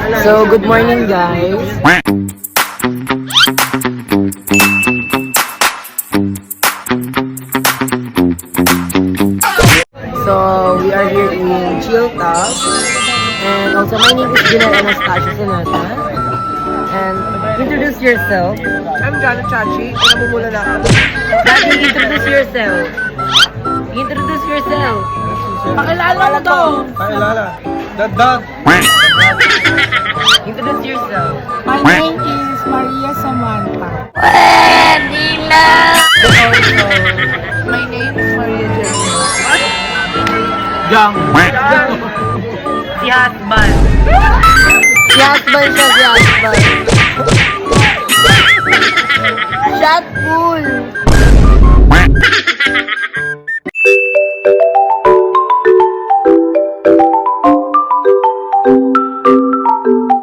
So, good morning guys. So, we are here in Chill Talk. And also, my name is Gina Anastasia Sinata. And introduce yourself. I'm Jana Chachi, and namumula na ako. Daddy, introduce yourself. Introduce yourself. Pakilala mo to! Pakilala. Dagdag. Introduce yourself. My name is Maria Samantha. Pwede na! My name is Maria Jessica. Jang. Si husband. Si husband siya, si husband. Shot full.